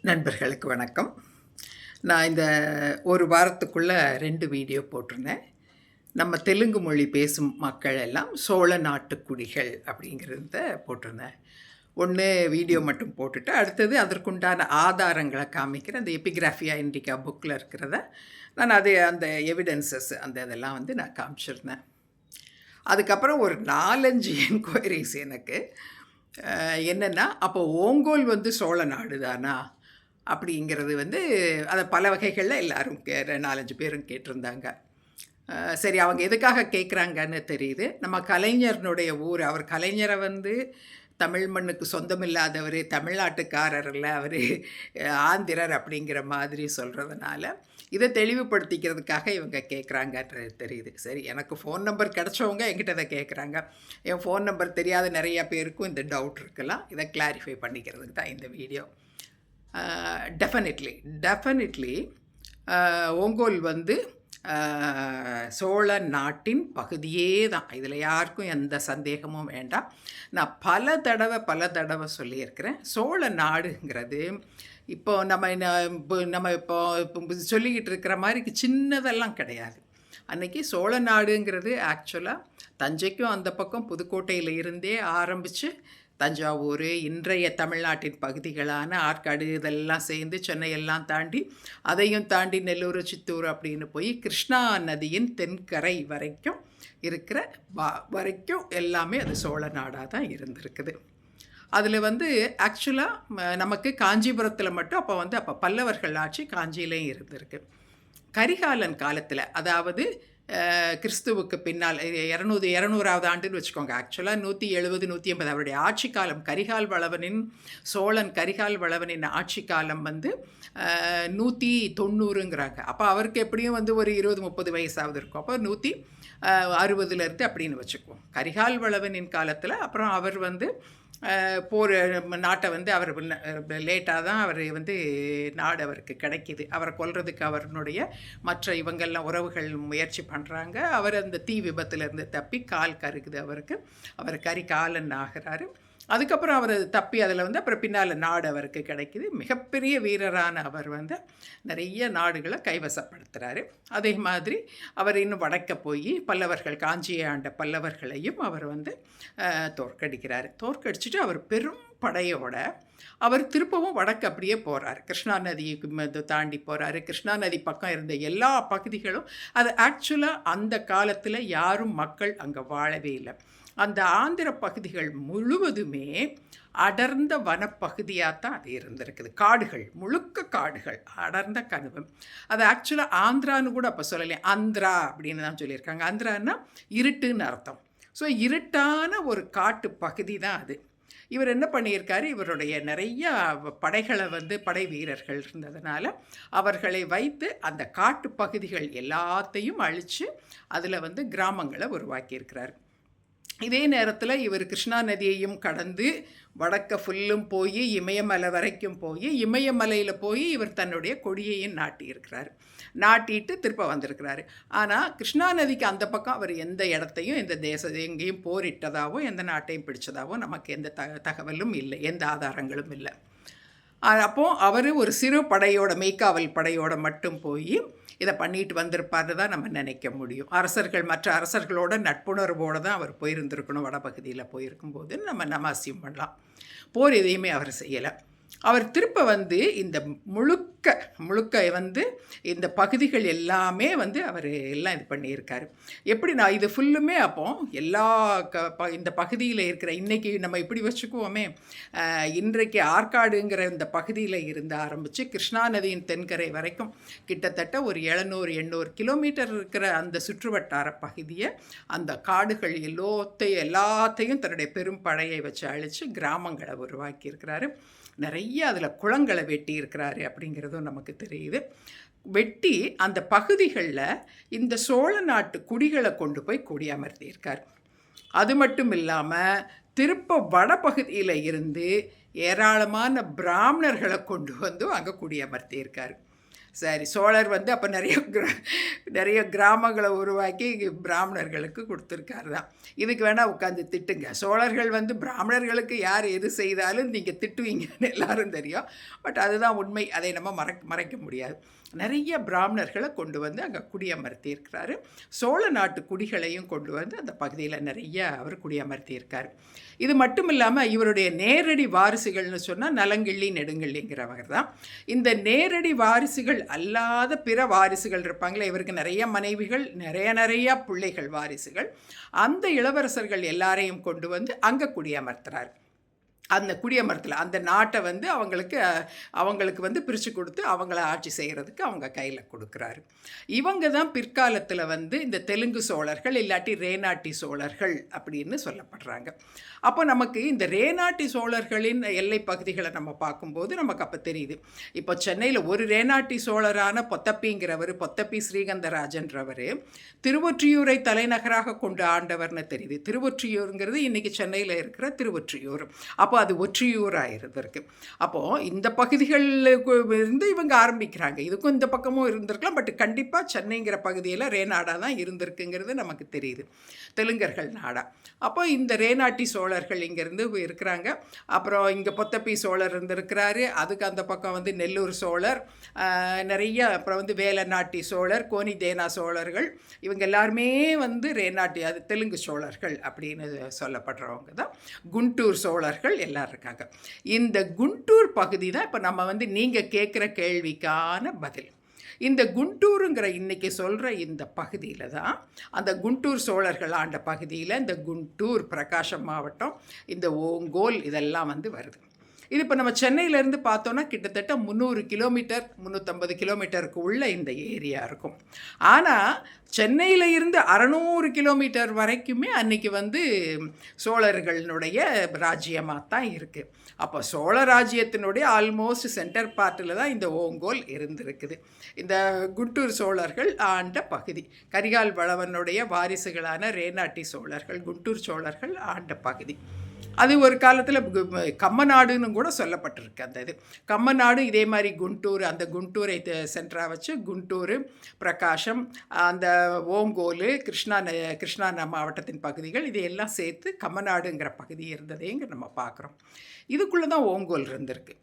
நண்பர்களுக்கு வணக்கம். நான் இந்த ஒரு வாரத்துக்குள்ள 2 வீடியோ போட்டிருந்தேன். நம்ம தெலுங்கு மொழி பேசும் மக்கள் எல்லாம் சோழ நாட்டு குடிகள் அப்படிங்கிறத போட்டிருந்தேன். ஒண்ணு வீடியோ மட்டும் போட்டுட்டு, அடுத்தது அதற்குண்டான ஆதாரங்கள காமிக்கிற அந்த எபிகிராஃபியா இண்டிகா புக்ல இருக்கிறத, நான் அந்த எவிடன்ஸஸ் இதெல்லாம் நான் காமிச்சிருந்தேன். அதுக்கப்புறம் ஒரு 4, 5 என்கொயரீஸ் எனக்கு. என்னன்னா, அப்போ ஓங்கோல் சோழ நாடு தானா? அப்படிங்கிறது அத பல வகைகள்ல எல்லாரும் 4, 5 பேரும் கேட்டிருந்தாங்க. சரி, அவங்க எதுக்காக கேட்குறாங்கன்னு தெரியுது. நம்ம கலைஞர்னுடைய ஊர். அவர் கலைஞரை தமிழ் மண்ணுக்கு சொந்தமில்லாதவர், தமிழ்நாட்டுக்காரர் இல்ல, அவரு ஆந்திரர் அப்படிங்கிற மாதிரி சொல்றதுனால, இத தெளிவுபடுத்திக்கிறதுக்காக இவங்க கேட்குறாங்கன்றது தெரியுது. சரி, எனக்கு ஃபோன் நம்பர் கிடைச்சவங்க என்கிட்ட இத கேட்குறாங்க. என் ஃபோன் நம்பர் தெரியாத நெறைய பேருக்கும் இந்த டவுட் இருக்கலாம். இத கிளாரிஃபை பண்ணிக்கிறதுக்கு தான் இந்த வீடியோ. டெஃபினெட்லி ஓங்கோல் சோழ நாட்டின் பகுதியே தான். இதில் யாருக்கும் எந்த சந்தேகமும் வேண்டாம். நான் பல தடவை சொல்லியிருக்கிறேன். சோழ நாடுங்கிறது இப்போ நம்ம இப்போ சொல்லிக்கிட்டு இருக்கிற மாதிரி சின்னதெல்லாம் கிடையாது. அன்றைக்கி சோழ நாடுங்கிறது ஆக்சுவலாக தஞ்சைக்கும் அந்த பக்கம் புதுக்கோட்டையில் இருந்தே ஆரம்பித்து தஞ்சாவூர், இன்றைய தமிழ்நாட்டின் பகுதிகளான ஆற்காடு இதெல்லாம் சேர்ந்து சென்னையெல்லாம் தாண்டி, அதையும் தாண்டி நெல்லூர், சித்தூர் அப்படின்னு போய் கிருஷ்ணா நதியின் தென்கரை வரைக்கும் இருக்கிற வரைக்கும் எல்லாமே அது சோழ நாடாக தான் இருந்திருக்குது. அதில் ஆக்சுவலாக நமக்கு காஞ்சிபுரத்தில் மட்டும் அப்போ பல்லவர்கள் ஆட்சி காஞ்சியிலையும் இருந்திருக்கு. கரிகாலன் காலத்தில், அதாவது கிறிஸ்துவுக்கு பின்னால் 200வது ஆண்டுன்னு வச்சுக்கோங்க. ஆக்சுவலாக 170, 180 அவருடைய ஆட்சி காலம். சோழன் கரிகால் வளவனின் ஆட்சி காலம் 190ங்கிறாங்க. அப்போ அவருக்கு எப்படியும் ஒரு 20, 30 வயசாவது இருக்கும். அப்போ 160 அப்படின்னு வச்சுக்குவோம். கரிகால் வளவனின் காலத்தில் அப்புறம் அவர் போர் நாட்டை அவர் லேட்டாக தான் அவர் நாடு அவருக்கு கிடைக்கிது. அவரை கொல்றதுக்கு அவருடைய மற்ற இவங்கெல்லாம் உறவுகள் முயற்சி பண்ணுறாங்க. அவர் அந்த தீ விபத்துலேருந்து தப்பி கால் கருகுது அவருக்கு. அவர் கரிகாலன் ஆகிறாரு. அதுக்கப்புறம் அவர் தப்பி அதில் அப்புறம் பின்னால் நாடு அவருக்கு கிடைக்கிது. மிகப்பெரிய வீரரான அவர் நிறைய நாடுகளை கைவசப்படுத்துகிறாரு. அதே மாதிரி அவர் இன்னும் வடக்க போய் பல்லவர்கள், காஞ்சியை ஆண்ட பல்லவர்களையும் அவர் தோற்கடிக்கிறார். தோற்கடிச்சிட்டு அவர் பெரும் படையோட அவர் திருப்பவும் வடக்கு அப்படியே போகிறார். கிருஷ்ணா நதிக்கு தாண்டி போகிறாரு. கிருஷ்ணா நதி பக்கம் இருந்த எல்லா பகுதிகளும், அது ஆக்சுவலாக அந்த காலத்தில் யாரும் மக்கள் அங்கே வாழவே இல்லை. அந்த ஆந்திர பகுதிகள் முழுவதுமே அடர்ந்த வனப்பகுதியாக தான் அது இருந்திருக்குது. காடுகள், முழுக்க காடுகள், அடர்ந்த கனவு. அது ஆக்சுவலாக ஆந்திரான்னு கூட அப்போ சொல்லலையே, ஆந்திரா அப்படின்னு தான் சொல்லியிருக்காங்க. ஆந்திரான்னா இருட்டுன்னு அர்த்தம். ஸோ இருட்டான ஒரு காட்டு பகுதி தான் அது. இவர் என்ன பண்ணியிருக்காரு, இவருடைய நிறைய படைகளை படை வீரர்கள் இருந்ததுனால அவர்களை வைத்து அந்த காட்டு பகுதிகள் எல்லாத்தையும் அழித்து அதில் கிராமங்களை உருவாக்கியிருக்கிறார். இதே நேரத்தில் இவர் கிருஷ்ணா நதியையும் கடந்து வடக்க ஃபுல்லும் போய் இமயமலை வரைக்கும் போய், இமயமலையில் போய் இவர் தன்னுடைய கொடியையும் நாட்டியிருக்கிறார். நாட்டிட்டு திருப்ப வந்திருக்கிறாரு. ஆனால் கிருஷ்ணா நதிக்கு அந்த பக்கம் அவர் எந்த இடத்தையும், எந்த எங்கேயும் போரிட்டதாவோ எந்த நாட்டையும் பிடிச்சதாவோ நமக்கு எந்த தகவலும் இல்லை, எந்த ஆதாரங்களும் இல்லை. அப்போது அவர் ஒரு சிறு படையோட, மெய்க்காவல் படையோட மட்டும் போய் இதை பண்ணிட்டு வந்திருப்பார்னு தான் நம்ம நினைக்க முடியும். மற்ற அரசர்களோட நட்புணர்வோடு தான் அவர் போயிருந்திருக்கணும். வடபகுதியில் போயிருக்கும்போது நம்ம அசியூம் பண்ணலாம். போர் எதையுமே அவர் செய்யலை. அவர் திருப்ப இந்த முழுக்க இந்த பகுதிகள் எல்லாமே அவர் எல்லாம் இது பண்ணியிருக்காரு. எப்படி நான் இது ஃபுல்லுமே அப்போ எல்லா இந்த பகுதியில் இருக்கிற, இன்றைக்கி நம்ம இப்படி வச்சுக்குவோமே, இன்றைக்கு ஆற்காடுங்கிற இந்த பகுதியில் இருந்து ஆரம்பித்து கிருஷ்ணா நதியின் தென்கரை வரைக்கும் கிட்டத்தட்ட ஒரு 700-800 கிலோமீட்டர் இருக்கிற அந்த சுற்றுவட்டார பகுதியை அந்த காடுகள் எல்லாத்தையும் தன்னுடைய பெரும் படையை வச்சு அழித்து கிராமங்களை உருவாக்கியிருக்கிறாரு. நிறைய அதில் குளங்களை வெட்டி இருக்கிறாரு அப்படிங்கிறதும் நமக்கு தெரியுது. வெட்டி அந்த பகுதிகளில் இந்த சோழ நாட்டு குடிகளை கொண்டு போய் குடியமர்த்தியிருக்கார். அது மட்டும் இல்லாமல் திருப்ப வடபகுதியில் இருந்து ஏராளமான பிராமணர்களை கொண்டு அங்கே குடியமர்த்தியிருக்கார். சரி, சோழர் வந்து அப்போ நிறைய கிராமங்களை உருவாக்கி பிராமணர்களுக்கு கொடுத்துருக்காரு தான். இதுக்கு வேணால் உட்காந்து திட்டுங்க. சோழர்கள் வந்து பிராமணர்களுக்கு யார் எது செய்தாலும் நீங்கள் திட்டுவீங்கன்னு எல்லாரும் தெரியும். பட் அதுதான் உண்மை. அதை நம்ம மறைக்க முடியாது. நிறைய பிராமணர்களை கொண்டு வந்து அங்கே குடியமர்த்தி இருக்கிறாரு. சோழ நாட்டு குடிகளையும் கொண்டு வந்து அந்த பகுதியில் நிறைய அவர் குடியமர்த்தி இருக்கார். இது மட்டும் இல்லாமல் இவருடைய நேரடி வாரிசுகள்னு சொன்னால் நலங்கிள்ளி நெடுங்கிள்ளிங்கிறவர் தான். இந்த நேரடி வாரிசுகள் அல்லாத பிற வாரிசுகள் இருப்பாங்களே, இவருக்கு நிறைய மனைவிகள், நிறைய பிள்ளைகள் வாரிசுகள். அந்த இளவரசர்கள் எல்லாரையும் கொண்டு வந்து அங்கே குடியமர்த்துறார். அந்த குடியமரத்தில் அந்த நாட்டை வந்து அவங்களுக்கு வந்து பிரித்து கொடுத்து அவங்கள ஆட்சி செய்கிறதுக்கு அவங்க கையில் கொடுக்குறாரு. இவங்க தான் பிற்காலத்தில் வந்து இந்த தெலுங்கு சோழர்கள் இல்லாட்டி ரேனாட்டி சோழர்கள் அப்படின்னு சொல்லப்படுறாங்க. அப்போ நமக்கு இந்த ரேனாட்டி சோழர்களின் எல்லை பகுதிகளை நம்ம பார்க்கும்போது நமக்கு அப்போ தெரியுது. இப்போ சென்னையில் ஒரு ரேனாட்டி சோழரான பொத்தப்பிங்கிறவர், பொத்தப்பி ஸ்ரீகந்தராஜன்றவர் திருவொற்றியூரை தலைநகராக கொண்டு ஆண்டவர்னு தெரியுது. திருவொற்றியூருங்கிறது இன்றைக்கி சென்னையில் இருக்கிற திருவொற்றியூர். அப்போ அது ஒற்றியூராக இருந்திருக்கு. அப்போது இந்த பகுதிகளில் இருந்து இவங்க ஆரம்பிக்கிறாங்க. இதுக்கும் இந்த பக்கமும் இருந்திருக்கலாம். பட் கண்டிப்பாக சென்னைங்கிற பகுதியில் ரேநாடாக தான் இருந்திருக்குங்கிறது நமக்கு தெரியுது, தெலுங்கர்கள் நாடா. அப்போ இந்த ரேனாட்டி சோழர்கள் இங்கேருந்து இருக்கிறாங்க. அப்புறம் இங்கே பொத்தப்பி சோழர் இருந்திருக்கிறாரு. அதுக்கு அந்த பக்கம் வந்து நெல்லூர் சோழர் நிறைய, அப்புறம் வந்து வேலநாட்டி சோழர், கோனிதேனா சோழர்கள், இவங்க எல்லாருமே வந்து ரேனாட்டி, அது தெலுங்கு சோழர்கள் அப்படின்னு சொல்லப்படுறவங்க தான். குண்டூர் சோழர்கள் எல்லாம் இருக்காங்க. இந்த குண்டூர் பகுதி தான் இப்போ நம்ம வந்து நீங்கள் கேட்குற கேள்விக்கான பதில். இந்த குண்டூருங்கிற இன்றைக்கி சொல்கிற இந்த பகுதியில் தான் அந்த குண்டூர் சோழர்கள் ஆண்ட பகுதியில் இந்த குண்டூர், பிரகாசம் மாவட்டம், இந்த ஓங்கோல் இதெல்லாம் வந்து வருது. இது இப்போ நம்ம சென்னையிலேருந்து பார்த்தோன்னா கிட்டத்தட்ட 300 கிலோமீட்டர் 350 கிலோமீட்டருக்கு உள்ள இந்த ஏரியா இருக்கும். ஆனால் சென்னையில் இருந்து 600 கிலோமீட்டர் வரைக்குமே அன்றைக்கி வந்து சோழர்களுடைய ராஜ்யமாக தான் இருக்குது. அப்போ சோழ ராஜ்யத்தினுடைய ஆல்மோஸ்ட் சென்டர் பார்ட்டில் தான் இந்த ஓங்கோல் இருந்திருக்குது. இந்த குண்டூர் சோழர்கள் ஆண்ட பகுதி, கரிகால் வளவனுடைய வாரிசுகளான ரேனாட்டி சோழர்கள், குண்டூர் சோழர்கள் ஆண்ட பகுதி. அது ஒரு காலத்தில் கம்மநாடுன்னு கூட சொல்லப்பட்டிருக்கு. அந்த இது கம்மநாடு இதே மாதிரி குண்டூர், அந்த குண்டூரை சென்டராக வச்சு குண்டூர், பிரகாசம், அந்த ஓங்கோல், கிருஷ்ணா மாவட்டத்தின் பகுதிகள் இதையெல்லாம் சேர்த்து கம்மநாடுங்கிற பகுதி இருந்ததேங்க நம்ம பார்க்குறோம். இதுக்குள்ளே தான் ஓங்கோல் இருந்திருக்கு.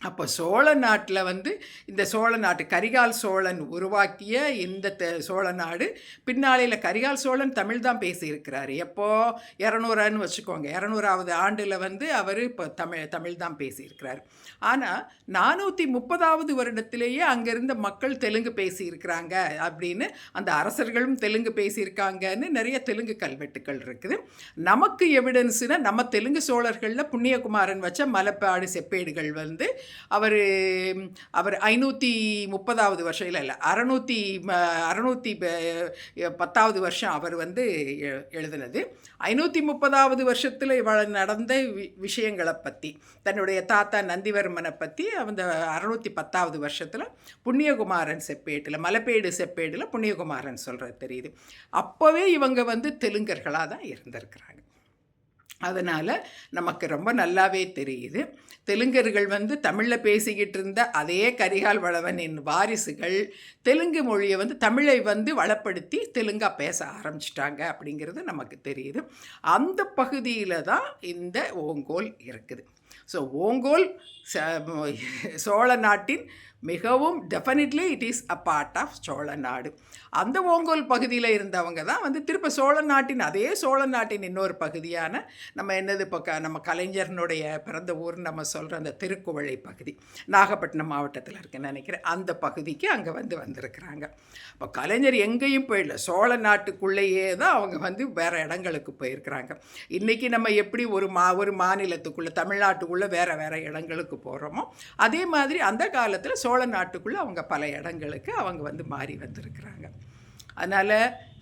அப்போ சோழ நாட்டில் வந்து இந்த சோழ நாட்டு கரிகால் சோழன் உருவாக்கிய இந்த சோழ நாடு பின்னாளையில் கரிகால் சோழன் தமிழ் தான் பேசியிருக்கிறார். எப்போது 200ன்னு வச்சுக்கோங்க, 200வது ஆண்டில் வந்து அவர் இப்போ தமிழ் தான் பேசியிருக்கிறார். ஆனால் 430வது வருடத்திலேயே அங்கே இருந்த மக்கள் தெலுங்கு பேசியிருக்கிறாங்க அப்படின்னு, அந்த அரசர்களும் தெலுங்கு பேசியிருக்காங்கன்னு நிறைய தெலுங்கு கல்வெட்டுக்கள் இருக்குது. நமக்கு எவிடன்ஸுனா நம்ம தெலுங்கு சோழர்களில் புண்ணியகுமாரன் வச்ச மலைப்பாடு செப்பேடுகள் வந்து அவர் 530வது வருஷம் இல்லை 610வது வருஷம் அவர் வந்து எழுதினது. 530வது வருஷத்தில் நடந்த விஷயங்களை பற்றி, தன்னுடைய தாத்தா நந்திவர்மனை பற்றி அந்த 610வது வருஷத்தில் புண்ணியகுமாரன் செப்பேட்டில், மலைப்பேடு செப்பேடில் புண்ணியகுமாரன் சொல்கிறது தெரியுது. அப்போவே இவங்க வந்து தெலுங்கர்களாக தான் இருந்திருக்கிறாங்க. அதனால் நமக்கு ரொம்ப நல்லாவே தெரியுது, தெலுங்கர்கள் வந்து தமிழில் பேசிக்கிட்டு இருந்த அதே கரிகால் வளவனின் வாரிசுகள் தெலுங்கு மொழியை வந்து தமிழை வந்து வளப்படுத்தி தெலுங்காக பேச ஆரம்பிச்சிட்டாங்க அப்படிங்கிறது நமக்கு தெரியுது. அந்த பகுதியில் தான் இந்த ஓங்கோல் இருக்குது. ஸோ ஓங்கோல் சோழ நாட்டின் மிகவும் definitely it is a part of Chola நாடு. அந்த ஓங்கோல் பகுதியில் இருந்தவங்க தான் வந்து திருப்ப சோழ நாட்டின், அதே சோழ நாட்டின் இன்னொரு பகுதியான நம்ம என்னது இப்போ நம்ம கலைஞரனுடைய பிறந்த ஊர்னு நம்ம சொல்கிற அந்த திருக்குவளை பகுதி, நாகப்பட்டினம் மாவட்டத்தில் இருக்குன்னு நினைக்கிறேன், அந்த பகுதிக்கு அங்கே வந்திருக்கிறாங்க. இப்போ கலைஞர் எங்கேயும் போயிடல, சோழ நாட்டுக்குள்ளேயே தான் அவங்க வந்து வேறு இடங்களுக்கு போயிருக்கிறாங்க. இன்றைக்கி நம்ம எப்படி ஒரு மாநிலத்துக்குள்ளே, தமிழ்நாட்டுக்குள்ளே வேறு இடங்களுக்கு போகிறோமோ, அதே மாதிரி அந்த காலத்தில் சோழ நாட்டுக்குள்ளே அவங்க பல இடங்களுக்கு அவங்க வந்து மாறி வந்திருக்கிறாங்க. அதனால்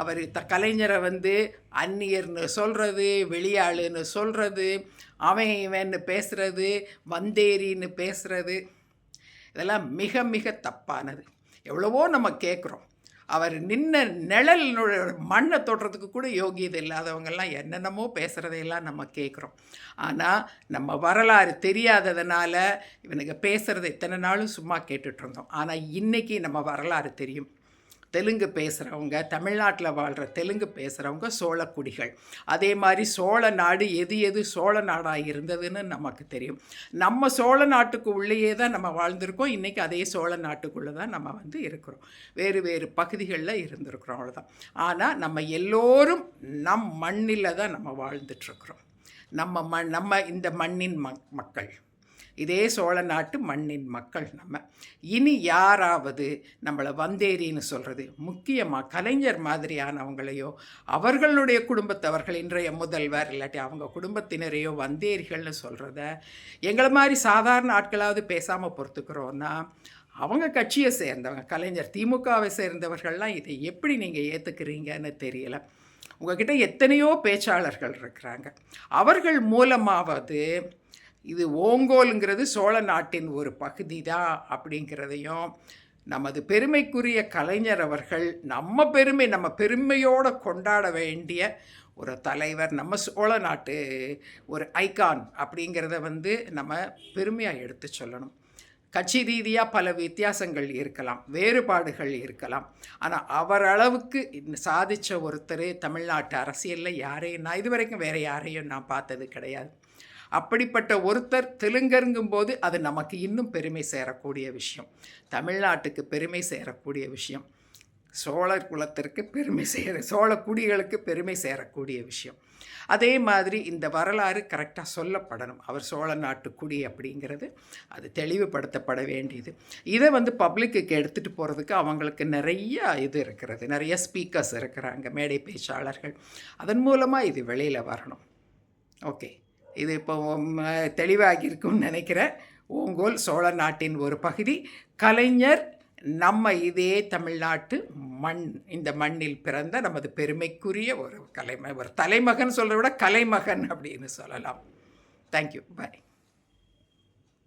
அவர் கலைஞரை வந்து அந்நியர்னு சொல்கிறது, வெளியாளுன்னு சொல்கிறது, அவன் இவன்னு பேசுகிறது, வந்தேரின்னு பேசுகிறது, இதெல்லாம் மிக மிக தப்பானது. எவ்வளவோ நம்ம கேட்குறோம். அவர் நின்ன நிழல் மண்ணை தொடுறதுக்கு கூட யோகியதை இல்லாதவங்கெல்லாம் என்னென்னமோ பேசுகிறதையெல்லாம் நம்ம கேட்குறோம். ஆனால் நம்ம வரலாறு தெரியாததுனால இவனுக்கு பேசுகிறத இத்தனை நாளும் சும்மா கேட்டுட்ருந்தோம். ஆனால் இன்றைக்கி நம்ம வரலாறு தெரியும். தெலுங்கு பேசுகிறவங்க, தமிழ்நாட்டில் வாழ்கிற தெலுங்கு பேசுகிறவங்க சோழக்குடிகள். அதே மாதிரி சோழ நாடு எது சோழ நாடாக இருந்ததுன்னு நமக்கு தெரியும். நம்ம சோழ நாட்டுக்கு உள்ளேயே தான் நம்ம வாழ்ந்திருக்கோம். இன்றைக்கி அதே சோழ நாட்டுக்குள்ளே தான் நம்ம இருக்கிறோம். வேறு வேறு பகுதிகளில் இருந்திருக்கிறோம், அவ்வளோதான். ஆனால் நம்ம எல்லோரும் நம் மண்ணில் தான் நம்ம வாழ்ந்துட்டுருக்குறோம். நம்ம இந்த மண்ணின் மக்கள், இதே சோழ நாட்டு மண்ணின் மக்கள் நம்ம. இனி யாராவது நம்மளை வந்தேரின்னு சொல்கிறது, முக்கியமாக கலைஞர் மாதிரியானவங்களையோ அவர்களுடைய குடும்பத்தவர்கள், இன்றைய முதல்வர் இல்லாட்டி அவங்க குடும்பத்தினரையோ வந்தேரிகள்னு சொல்கிறத எங்களை மாதிரி சாதாரண ஆட்களாவது பேசாமல் பொறுத்துக்கிறோன்னா, அவங்க கட்சியை சேர்ந்தவங்க, கலைஞர் திமுகவை சேர்ந்தவர்கள்லாம் இதை எப்படி நீங்கள் ஏற்றுக்கிறீங்கன்னு தெரியலை. உங்ககிட்ட எத்தனையோ பேச்சாளர்கள் இருக்கிறாங்க. அவர்கள் மூலமாவது இது ஓங்கோலுங்கிறது சோழ நாட்டின் ஒரு பகுதி தான் அப்படிங்கிறதையும், நமது பெருமைக்குரிய கலைஞர் அவர்கள் நம்ம பெருமையோடு கொண்டாட வேண்டிய ஒரு தலைவர், நம்ம சோழ நாட்டு ஒரு ஐகான் அப்படிங்கிறத நம்ம பெருமையாக எடுத்து சொல்லணும். கட்சி ரீதியாக பல வித்தியாசங்கள் இருக்கலாம், வேறுபாடுகள் இருக்கலாம். ஆனால் அவர் அளவுக்கு சாதித்த ஒருத்தர் தமிழ்நாட்டு அரசியலில் யாரையும் நான் இதுவரைக்கும் வேறு யாரையும் நான் பார்த்தது கிடையாது. அப்படிப்பட்ட ஒருத்தர் தெலுங்கருங்கும்போது அது நமக்கு இன்னும் பெருமை சேரக்கூடிய விஷயம், தமிழ்நாட்டுக்கு பெருமை சேரக்கூடிய விஷயம், சோழர் குலத்திற்கு சோழ குடிகளுக்கு பெருமை சேரக்கூடிய விஷயம். அதே மாதிரி இந்த வரலாறு கரெக்டாக சொல்லப்படணும். அவர் சோழ நாட்டு குடி அப்படிங்கிறது அது தெளிவுபடுத்தப்பட வேண்டியது. இதை பப்ளிக்கு எடுத்துகிட்டு போகிறதுக்கு அவங்களுக்கு நிறைய இது இருக்கிறது, நிறைய ஸ்பீக்கர்ஸ் இருக்கிறாங்க, மேடை பேச்சாளர்கள். அதன் மூலமாக இது வெளியில் வரணும். ஓகே, இது இப்போ தெளிவாகியிருக்கும்னு நினைக்கிறேன். ஓங்கோல் சோழ நாட்டின் ஒரு பகுதி. கலைஞர் நம்ம இதே தமிழ்நாட்டு இந்த மண்ணில் பிறந்த நமது பெருமைக்குரிய ஒரு தலைமகன் சொல்கிறத விட கலைமகன் அப்படின்னு சொல்லலாம். தேங்க்யூ, பாய்.